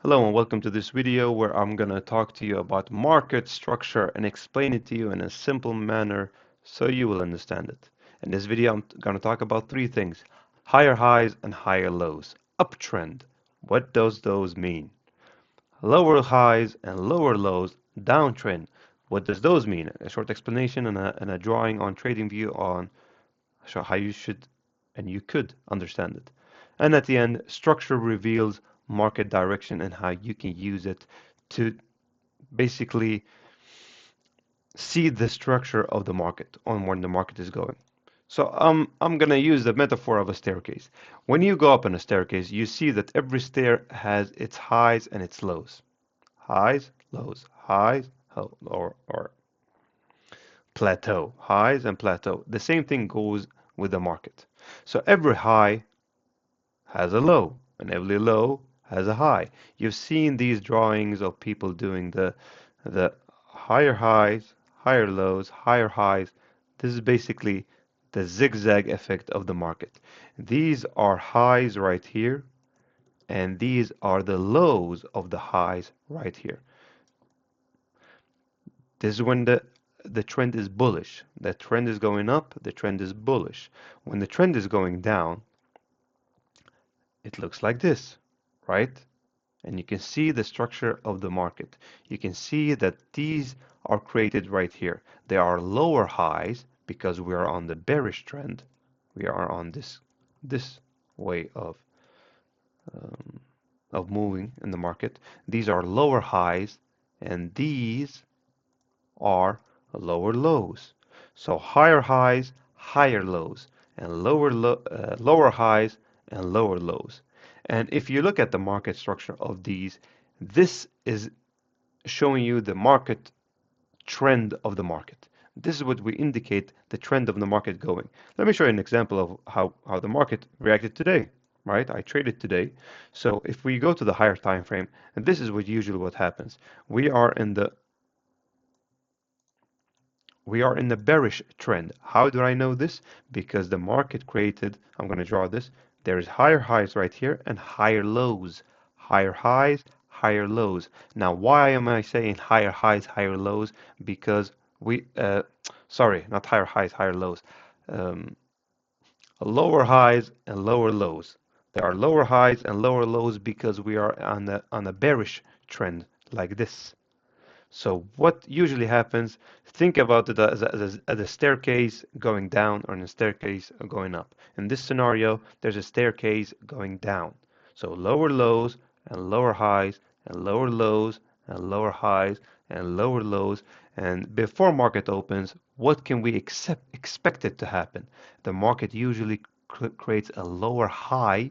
Hello and welcome to this video where I'm going to talk to you about market structure and explain it to you in a simple manner so you will understand it. In this video, I'm going to talk about three things: higher highs and higher lows. Uptrend. What does those mean? Lower highs and lower lows. Downtrend. What does those mean? A short explanation and a drawing on TradingView on how you should and you could understand it. And at the end, structure reveals market direction and how you can use it to basically see the structure of the market on where the market is going. So I'm gonna use the metaphor of a staircase. When you go up on a staircase, you see that every stair has its highs and its lows. Highs, lows, highs, or plateau, highs and plateau. The same thing goes with the market. So every high has a low, and every low has a high. You've seen these drawings of people doing the higher highs, higher lows, higher highs. This is basically the zigzag effect of the market. These are highs right here, and these are the lows of the highs right here. This is when the trend is bullish. The trend is going up, the trend is bullish. When the trend is going down, it looks like this, right? And you can see the structure of the market. You can see that these are created right here. They are lower highs because we are on the bearish trend. We are on this way of moving in the market. These are lower highs, and these are lower lows. So higher highs, higher lows, and lower highs and lower lows. And if you look at the market structure of these, this is showing you the market trend of the market. This is what we indicate the trend of the market going. Let me show you an example of how the market reacted today, right? I traded today. So if we go to the higher time frame, and this is what happens. We are in the bearish trend. How do I know this? Because the market created, I'm going to draw this, there is higher highs right here and higher lows. Higher highs, higher lows. Now, why am I saying higher highs, higher lows? Because sorry, not higher highs, higher lows. Um, Lower highs and lower lows. There are lower highs and lower lows because we are on a bearish trend like this. So what usually happens, think about it as a staircase going down or a staircase going up. In this scenario, there's a staircase going down. So lower lows and lower highs and lower lows and lower highs and lower lows. And before market opens, what can we expect it to happen? The market usually creates a lower high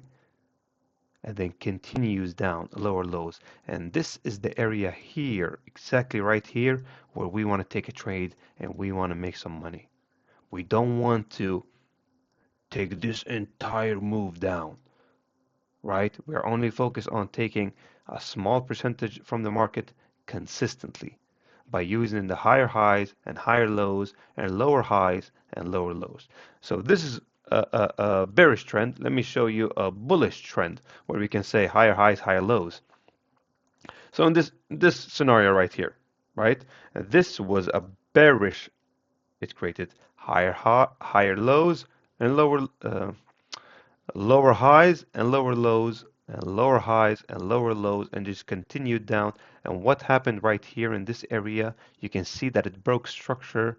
and then continues down, lower lows. And this is the area here, exactly right here, where we want to take a trade and we want to make some money. We don't want to take this entire move down, right? We're only focused on taking a small percentage from the market consistently by using the higher highs and higher lows and lower highs and lower lows. So this is a bearish trend. Let me show you a bullish trend where we can say higher highs, higher lows. So in this scenario right here, right? This was a bearish. It created higher lows and lower highs and lower lows and lower highs and lower lows and just continued down. And what happened right here in this area, you can see that it broke structure.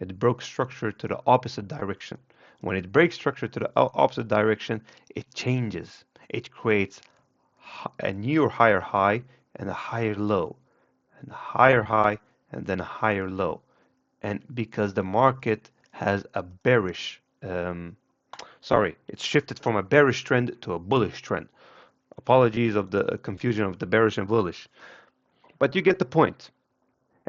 It broke structure to the opposite direction. When it breaks structure to the opposite direction, it changes. It creates a new higher high and a higher low, and a higher high and then a higher low. And because the market has a bearish, it's shifted from a bearish trend to a bullish trend. Apologies of the confusion of the bearish and bullish, but you get the point.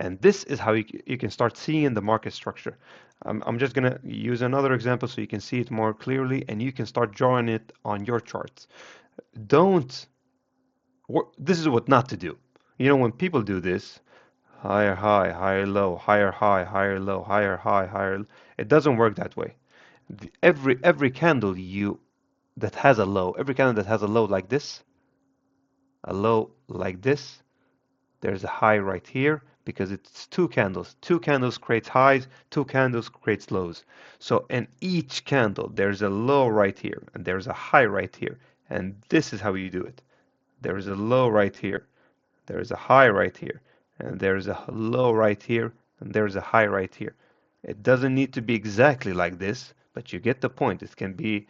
And this is how you can start seeing the market structure. I'm just going to use another example so you can see it more clearly and you can start drawing it on your charts. This is what not to do. You know, when people do this, higher high, higher low, higher high, higher low, higher high, higher, it doesn't work that way. Every candle you that has a low, every candle that has a low like this, a low like this, there's a high right here because it's two candles. Two candles creates highs, two candles creates lows. So in each candle, there's a low right here and there's a high right here. And this is how you do it. There is a low right here, there is a high right here, and there is a low right here, and there is a high right here. It doesn't need to be exactly like this, but you get the point. It can be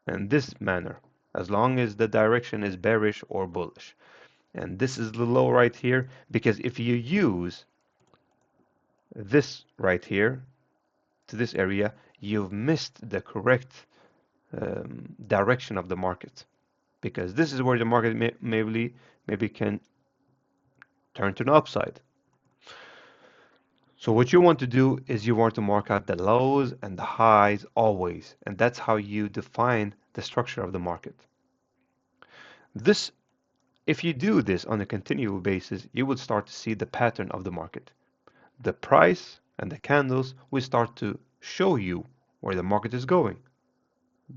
in this manner, as long as the direction is bearish or bullish. And this is the low right here, because if you use this right here to this area, you've missed the correct direction of the market, because this is where the market maybe can turn to the upside. So what you want to do is you want to mark out the lows and the highs always, and that's how you define the structure of the market. This, if you do this on a continual basis, you will start to see the pattern of the market. The price and the candles will start to show you where the market is going.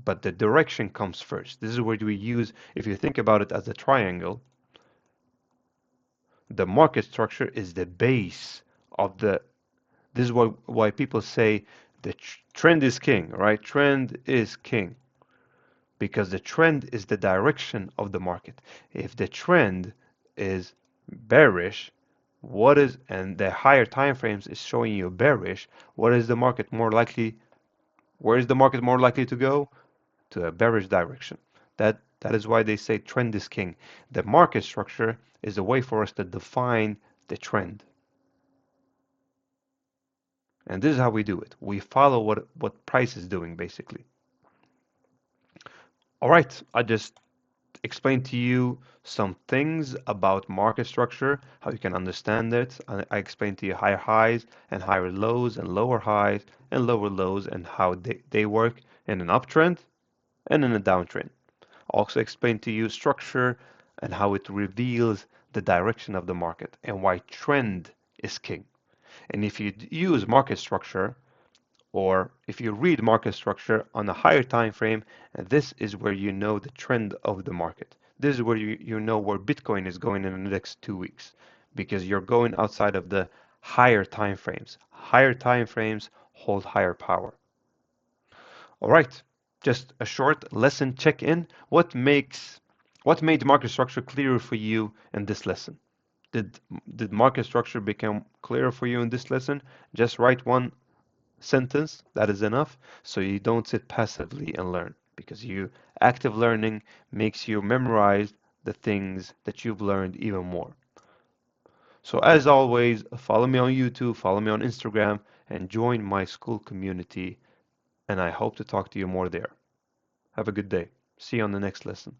But the direction comes first. This is where we use, if you think about it as a triangle, the market structure is the base of the. This is why people say the trend is king, right? Trend is king because the trend is the direction of the market. If the trend is bearish, what is, and the higher time frames is showing you bearish, what is the market more likely, where is the market more likely to go? To a bearish direction. That is why they say trend is king. The market structure is a way for us to define the trend. And this is how we do it. We follow what price is doing, basically. All right, I just explained to you some things about market structure, how you can understand it. I explained to you higher highs and higher lows and lower highs and lower lows and how they work in an uptrend and in a downtrend. Also explained to you structure and how it reveals the direction of the market and why trend is king. And if you use market structure, or if you read market structure on a higher time frame, this is where you know the trend of the market. This is where you know where Bitcoin is going in the next 2 weeks, because you're going outside of the higher time frames. Higher time frames hold higher power. All right, just a short lesson check-in. What made market structure clearer for you in this lesson? Did market structure become clearer for you in this lesson? Just write one sentence, that is enough, so you don't sit passively and learn, because active learning makes you memorize the things that you've learned even more. So as always, follow me on YouTube, follow me on Instagram, and join my school community, and I hope to talk to you more there. Have a good day. See you on the next lesson.